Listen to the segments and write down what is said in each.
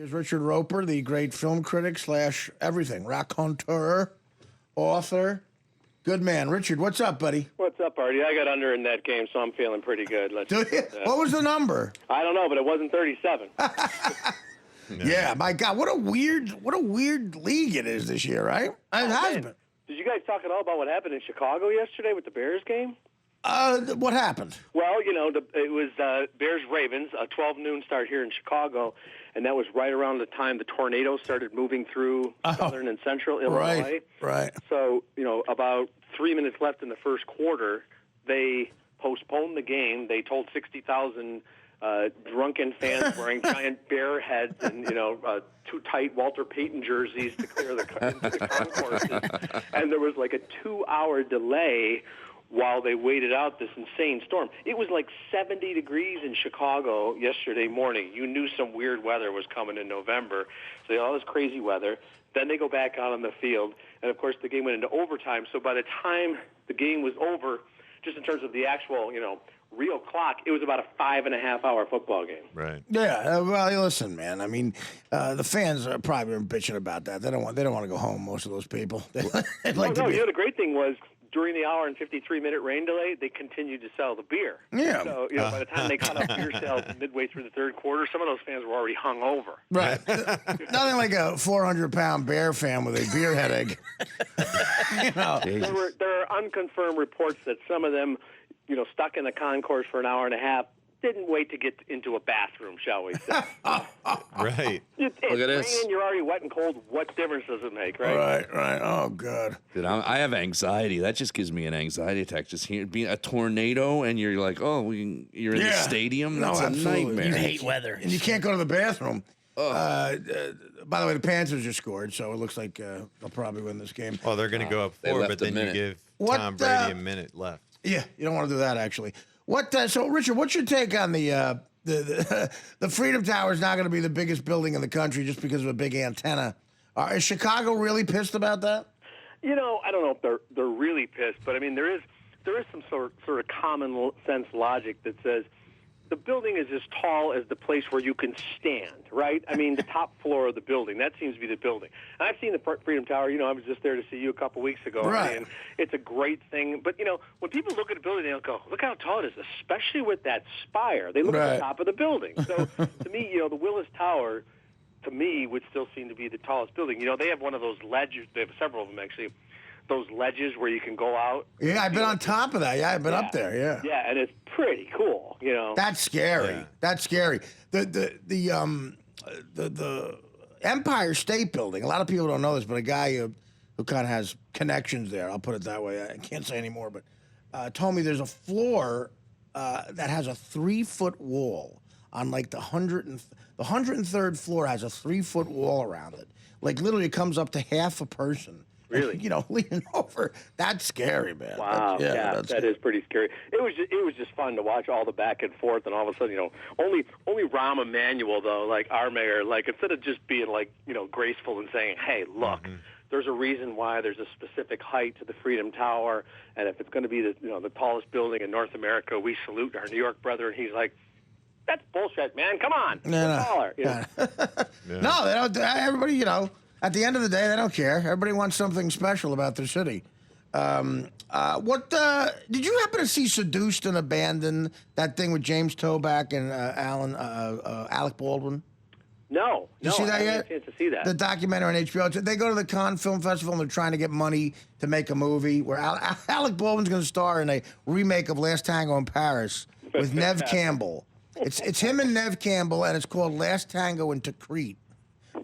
Here's Richard Roeper, the great film critic slash everything, raconteur, author. Good man. Richard, what's up, buddy? What's up, Artie? I got under in that game, so I'm feeling pretty good. What was the number? I don't know, but it wasn't 37. Yeah, my God, what a weird league it is this year, right? It has been. Did you guys talk at all about what happened in Chicago yesterday with the Bears game? What happened? Well, it was Bears-Ravens, a 12 noon start here in Chicago, and that was right around the time the tornadoes started moving through southern and central Illinois. Right. So, about 3 minutes left in the first quarter, they postponed the game. They told 60,000 drunken fans wearing giant bear heads and, too tight Walter Payton jerseys to clear the concourses. And there was like a 2-hour delay while they waited out this insane storm. It was like 70 degrees in Chicago yesterday morning. You knew some weird weather was coming in November. So they had all this crazy weather. Then they go back out on the field. And, of course, the game went into overtime. So by the time the game was over, just in terms of the actual, real clock, it was about a 5.5-hour football game. Right. Yeah. Well, listen, man. I mean, the fans are probably bitching about that. They don't want to go home. Most of those people. The great thing was during the hour and 53-minute rain delay, they continued to sell the beer. Yeah. So by the time they cut off beer sales midway through the third quarter, some of those fans were already hung over. Right. Nothing like a 400-pound Bear fan with a beer headache. There are unconfirmed reports that some of them, stuck in the concourse for an hour and a half, didn't wait to get into a bathroom, shall we say. Right. It's Look at this. raining, you're already wet and cold. What difference does it make, right? Right. Oh, God. Dude, I have anxiety. That just gives me an anxiety attack. Just hearing being a tornado and you're like, you're in the stadium. That's a absolutely. nightmare. You hate weather, and you can't go to the bathroom. By the way, the Panthers just scored, so it looks like they'll probably win this game. Well, they're going to go up They 4, left but a then you minute. give What, Tom Brady a minute left. Yeah, you don't want to do that, actually. So, Richard, what's your take on the Freedom Tower is not going to be the biggest building in the country just because of a big antenna? Is Chicago really pissed about that? I don't know if they're really pissed, but I mean there is some sort of common sense logic that says the building is as tall as the place where you can stand, right? I mean, the top floor of the building, that seems to be the building. And I've seen the Freedom Tower. I was just there to see you a couple weeks ago. Right. And it's a great thing. But, when people look at a building, they'll go, look how tall it is, especially with that spire. They look at the top of the building. So, to me, the Willis Tower, to me, would still seem to be the tallest building. They have one of those ledges. They have several of them, actually. Those ledges where you can go out. Yeah, I've been on top of that. Yeah, I've been up there. Yeah. Yeah, and it's pretty cool. That's scary. Yeah. That's scary. The Empire State Building. A lot of people don't know this, but a guy who kind of has connections there. I'll put it that way. I can't say anymore, but told me there's a floor that has a 3-foot wall on like the 103rd floor has a 3-foot wall around it. Like literally, it comes up to half a person. Really? Leaning over. That's scary, man. Wow. That is pretty scary. It was just fun to watch all the back and forth, and all of a sudden, only Rahm Emanuel though, like our mayor, like instead of just being like graceful and saying, hey, look. Mm-hmm. There's a reason why there's a specific height to the Freedom Tower, and if it's going to be the tallest building in North America, we salute our New York brother. And he's like, that's bullshit, man. Come on, taller. Yeah. No, they don't. Everybody, at the end of the day, they don't care. Everybody wants something special about their city. Did you happen to see Seduced and Abandoned, that thing with James Toback and Alec Baldwin? No. Did you see that I yet? haven't had a chance to see that. The documentary on HBO. They go to the Cannes Film Festival and they're trying to get money to make a movie where Alec Baldwin's going to star in a remake of Last Tango in Paris with Nev Campbell. It's him and Nev Campbell, and it's called Last Tango in Tikrit.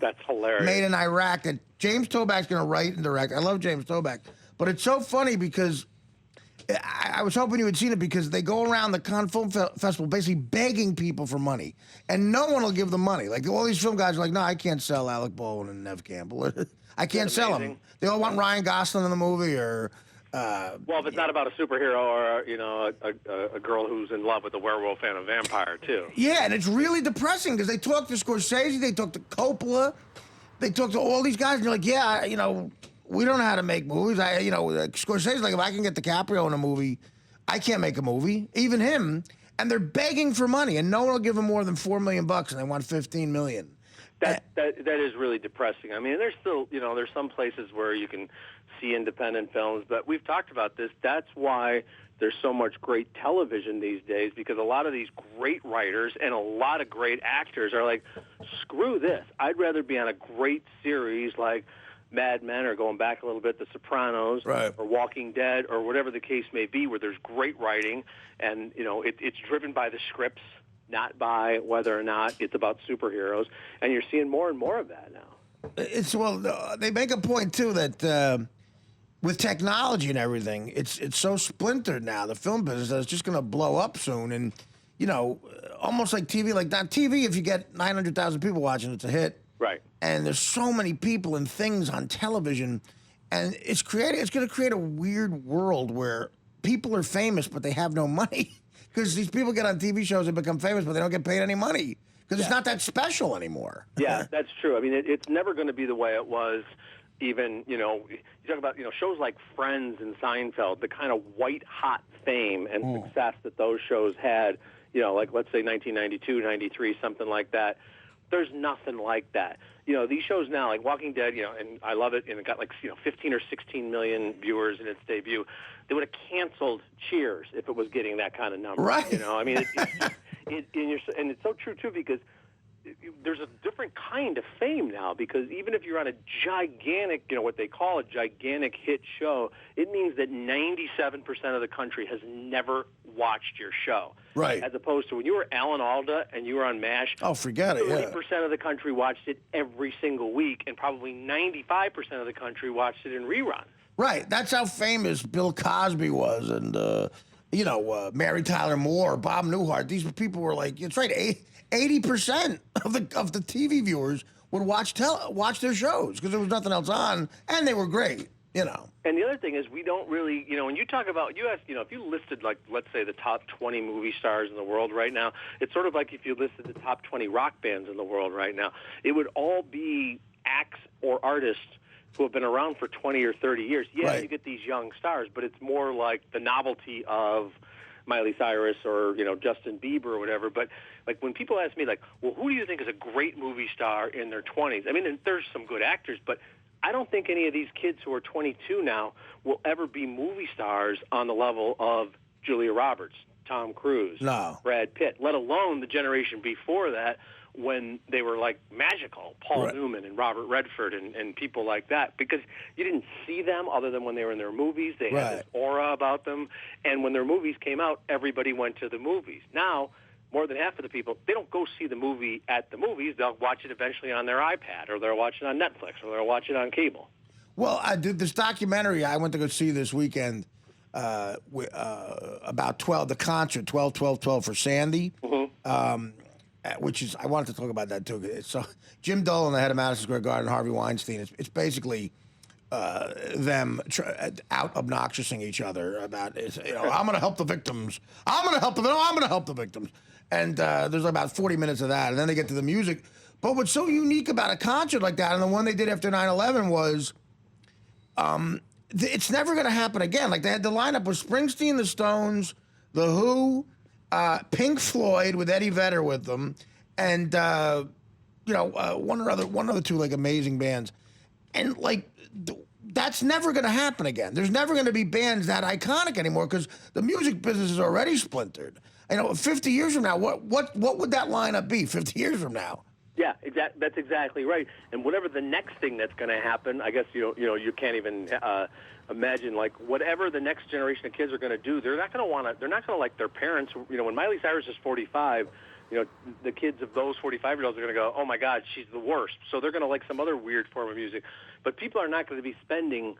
That's hilarious. Made in Iraq. And James Toback's going to write and direct. I love James Toback. But it's so funny because I was hoping you had seen it because they go around the Cannes Film Festival basically begging people for money. And no one will give them money. Like, all these film guys are like, no, I can't sell Alec Baldwin and Nev Campbell. I can't sell them. They all want Ryan Gosling in the movie or... well, if it's not about a superhero or a girl who's in love with a werewolf and a vampire too. Yeah, and it's really depressing because they talk to Scorsese, they talk to Coppola, they talk to all these guys, and you're like, yeah, we don't know how to make movies. Scorsese's like, if I can get DiCaprio in a movie, I can't make a movie, even him. And they're begging for money, and no one will give them more than $4 million, and they want $15 million. That is really depressing. I mean, there's still, there's some places where you can see independent films, but we've talked about this. That's why there's so much great television these days, because a lot of these great writers and a lot of great actors are like, screw this. I'd rather be on a great series like Mad Men, or going back a little bit, The Sopranos, right, or Walking Dead, or whatever the case may be, where there's great writing, and it's driven by the scripts, not by whether or not it's about superheroes. And you're seeing more and more of that now. They make a point too that with technology and everything, it's so splintered now, the film business, that it's just going to blow up soon. And almost like TV, like not TV. If you get 900,000 people watching, it's a hit. Right. And there's so many people and things on television, and it's going to create a weird world where people are famous but they have no money. Because these people get on TV shows and become famous, but they don't get paid any money because it's not that special anymore. Yeah, that's true. I mean, it's never going to be the way it was. Even, you talk about, shows like Friends and Seinfeld, the kind of white-hot fame and success that those shows had, like, let's say 1992, 93, something like that. There's nothing like that. These shows now, like Walking Dead, and I love it, and it got like 15 or 16 million viewers in its debut. They would have canceled Cheers if it was getting that kind of number. Right. I mean, and it's so true too, because there's a different kind of fame now, because even if you're on a gigantic, what they call a gigantic hit show, it means that 97% of the country has never watched your show. Right. As opposed to when you were Alan Alda and you were on MASH, oh, forget it, 30% of the country watched it every single week, and probably 95% of the country watched it in reruns. Right. That's how famous Bill Cosby was, and Mary Tyler Moore, Bob Newhart. These people were like, it's right, 80% of the TV viewers would watch their shows because there was nothing else on, and they were great. And the other thing is, we don't really, when you talk about, if you listed, like, let's say the top 20 movie stars in the world right now, it's sort of like if you listed the top 20 rock bands in the world right now. It would all be acts or artists who have been around for 20 or 30 years. Yeah, right. You get these young stars, but it's more like the novelty of Miley Cyrus or, Justin Bieber or whatever. But, like, when people ask me, like, well, who do you think is a great movie star in their 20s? I mean, there's some good actors, but I don't think any of these kids who are 22 now will ever be movie stars on the level of Julia Roberts, Tom Cruise, Brad Pitt, let alone the generation before that, when they were like magical, Paul Newman and Robert Redford and people like that, because you didn't see them other than when they were in their movies. They had this aura about them, and when their movies came out, everybody went to the movies. Now, more than half of the people, they don't go see the movie at the movies. They'll watch it eventually on their iPad, or they'll watch it on Netflix, or they'll watch it on cable. Well, I did this documentary I went to go see this weekend about the concert 12-12-12 for Sandy. Mm-hmm. Which is, I wanted to talk about that too. So Jim Dolan, the head of Madison Square Garden, Harvey Weinstein, it's basically them out obnoxiousing each other about, I'm going to help the victims. I'm going to help the victims. And there's about 40 minutes of that. And then they get to the music. But what's so unique about a concert like that, and the one they did after 9/11 was, it's never going to happen again. Like, they had the lineup with Springsteen, the Stones, the Who, Pink Floyd with Eddie Vedder with them, and one other two like amazing bands, and like that's never going to happen again. There's never going to be bands that iconic anymore because the music business is already splintered. 50 years from now, what would that lineup be? 50 years from now. Yeah, that's exactly right. And whatever the next thing that's going to happen, I guess you can't even imagine, like, whatever the next generation of kids are going to do. They're not going to like their parents. When Miley Cyrus is 45, the kids of those 45-year-olds are going to go, oh my God, she's the worst. So they're going to like some other weird form of music. But people are not going to be spending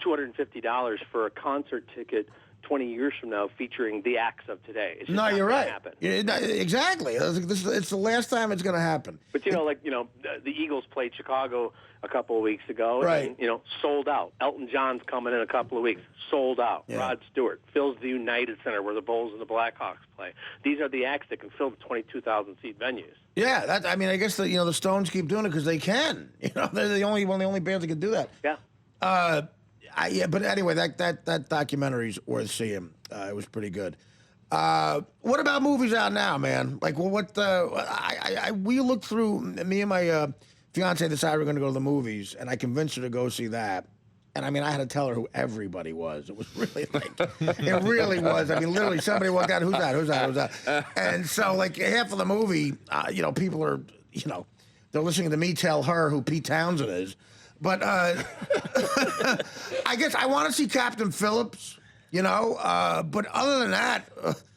$250 for a concert ticket 20 years from now featuring the acts of today. It's just not you're right. Happen. Exactly. It's the last time it's going to happen. But, the Eagles played Chicago a couple of weeks ago. Right. And, sold out. Elton John's coming in a couple of weeks. Sold out. Yeah. Rod Stewart fills the United Center where the Bulls and the Blackhawks play. These are the acts that can fill the 22,000-seat venues. Yeah. I guess the Stones keep doing it because they can. They're the only bands that can do that. Yeah. But anyway, that documentary's worth seeing. It was pretty good. What about movies out now, man? Like, well, we looked through. Me and my fiance decided we are going to go to the movies, and I convinced her to go see that. And I mean, I had to tell her who everybody was. It was really like, it really was. I mean, literally, somebody walked out, who's that? Who's that? Who's that? And so, like, half of the movie, people are, they're listening to me tell her who Pete Townsend is. But I guess I want to see Captain Phillips, But other than that,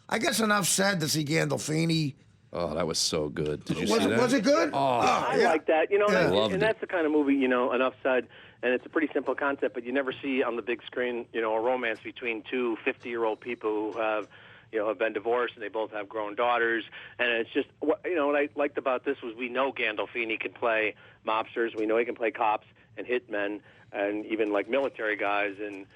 I guess enough said to see Gandolfini. Oh, that was so good. Did you see that? Was it good? Oh, I like that. loved and that's the kind of movie, enough said. And it's a pretty simple concept, but you never see on the big screen, a romance between two 50-year-old people who have been divorced and they both have grown daughters. And it's just, what I liked about this was we know Gandolfini can play mobsters. We know he can play cops and hitmen and even like military guys in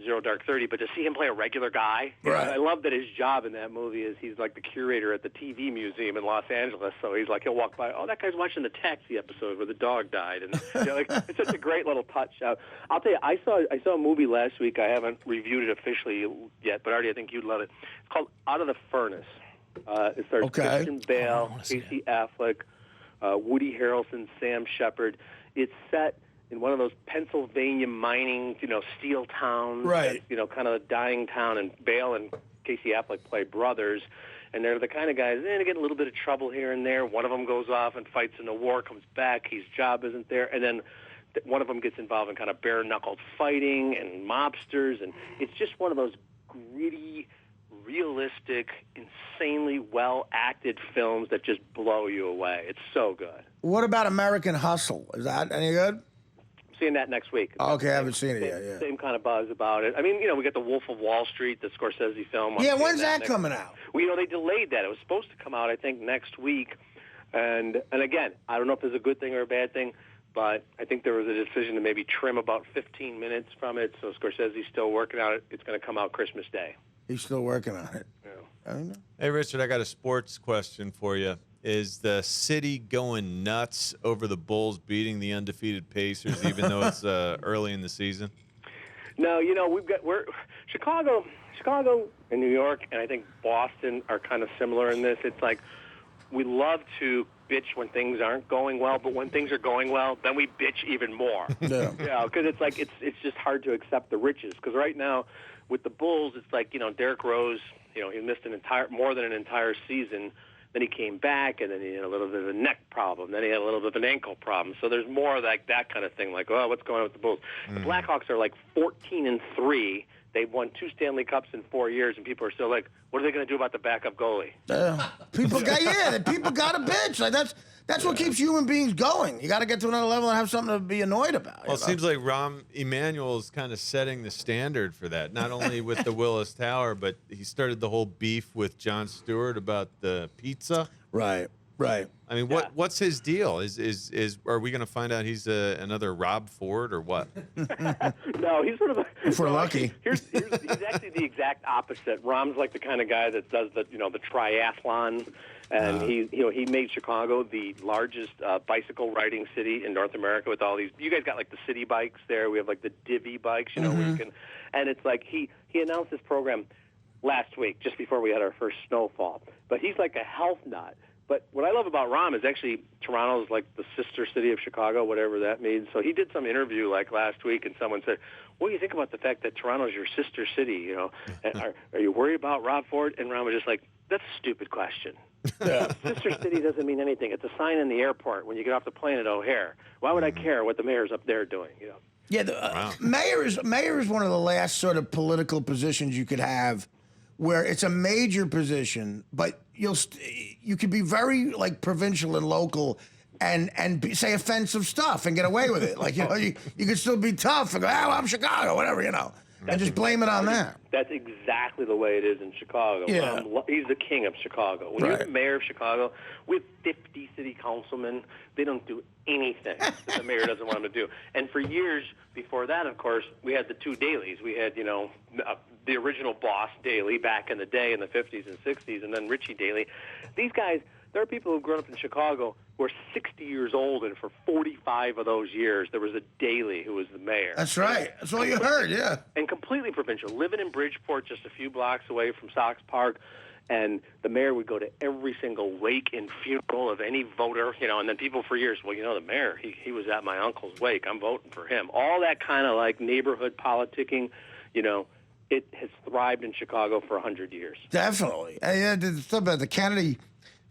Zero Dark 30, but to see him play a regular guy, right. I love that his job in that movie is he's like the curator at the TV museum in Los Angeles. So he's like, he'll walk by, oh, that guy's watching the Taxi episode where the dog died, and it's such a great little touch. I'll tell you, I saw a movie last week. I haven't reviewed it officially yet, but Artie, I think you'd love it. It's called Out of the Furnace. It stars Christian Bale, Casey Affleck, Woody Harrelson, Sam Shepard. It's set in one of those Pennsylvania mining, steel towns, right? Kind of a dying town. And Bale and Casey Affleck play brothers, and they're the kind of guys. They get a little bit of trouble here and there. One of them goes off and fights in the war, comes back. His job isn't there, and then one of them gets involved in kind of bare-knuckled fighting and mobsters, and it's just one of those gritty, realistic, insanely well-acted films that just blow you away. It's so good. What about American Hustle? Is that any good? Seeing that next week. Okay, I haven't seen it yet. Yeah. Same kind of buzz about it. I mean, we got the Wolf of Wall Street, the Scorsese film. Yeah, when's that coming out? Well, they delayed that. It was supposed to come out, I think, next week. And again, I don't know if it's a good thing or a bad thing, but I think there was a decision to maybe trim about 15 minutes from it. So Scorsese's still working on it. It's going to come out Christmas Day. He's still working on it. Yeah. I don't know. Hey, Richard, I got a sports question for you. Is the city going nuts over the Bulls beating the undefeated Pacers, even though it's early in the season? No, we're Chicago and New York, and I think Boston are kind of similar in this. It's like we love to bitch when things aren't going well, but when things are going well, then we bitch even more. Yeah, because it's like it's just hard to accept the riches. Because right now, with the Bulls, it's like Derrick Rose, he missed more than an entire season. Then he came back, and then he had a little bit of a neck problem. Then he had a little bit of an ankle problem. So there's more like that kind of thing, like, oh, what's going on with the Bulls? The Blackhawks are like 14-3. They've won 2 Stanley Cups in 4 years, and people are still like, what are they going to do about the backup goalie? People got a bitch. Like that's what keeps human beings going. You got to get to another level and have something to be annoyed about. Well, it seems like Rahm Emanuel is kind of setting the standard for that, not only with the Willis Tower, but he started the whole beef with Jon Stewart about the pizza. Right. I mean, what's his deal? Are we going to find out he's another Rob Ford or what? No, he's sort of if we're lucky. He's actually the exact opposite. Rahm's like the kind of guy that does the triathlon, and he made Chicago the largest bicycle riding city in North America with all these. You guys got like the city bikes there. We have like the Divvy bikes, where you can, and it's like he announced this program last week just before we had our first snowfall. But he's like a health nut. But what I love about Rahm is actually Toronto is like the sister city of Chicago, whatever that means. So he did some interview like last week, and someone said, what do you think about the fact that Toronto is your sister city? And are you worried about Rob Ford? And Rahm was just like, that's a stupid question. Yeah. Sister city doesn't mean anything. It's a sign in the airport when you get off the plane at O'Hare. Why would I care what the mayor's up there doing? Yeah, mayor is one of the last sort of political positions you could have where it's a major position, but you could be very like provincial and local and say offensive stuff and get away with it. Like, you could still be tough and go, I'm Chicago, whatever, and just blame it on that. That's exactly the way it is in Chicago. Yeah. He's the king of Chicago. When you're the mayor of Chicago, we have 50 city councilmen. They don't do anything that the mayor doesn't want them to do. And for years before that, of course, we had the 2 dailies. We had, the original Boss Daily back in the day in the 50s and 60s, and then Richie Daily. These guys, there are people who've grown up in Chicago who are 60 years old, and for 45 of those years, there was a Daley who was the mayor. That's right. That's all you heard, yeah. And completely provincial, living in Bridgeport, just a few blocks away from Sox Park. And the mayor would go to every single wake and funeral of any voter, and then people for years, well, the mayor, he was at my uncle's wake. I'm voting for him. All that kind of like neighborhood politicking, it has thrived in Chicago for 100 years. Definitely. And the stuff about the Kennedy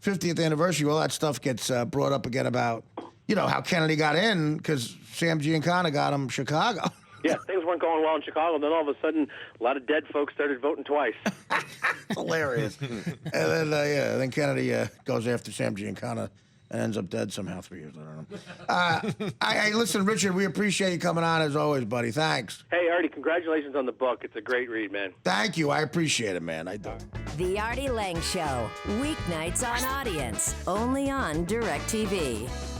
50th anniversary, all that stuff gets brought up again about, how Kennedy got in because Sam Giancana got him Chicago. Yeah, things weren't going well in Chicago. Then all of a sudden, a lot of dead folks started voting twice. Hilarious. And then Kennedy goes after Sam Giancana and ends up dead somehow 3 years later. Listen, Richard, we appreciate you coming on as always, buddy. Thanks. Hey, Artie, congratulations on the book. It's a great read, man. Thank you. I appreciate it, man. I do. The Artie Lange Show, weeknights on Audience, only on DirecTV.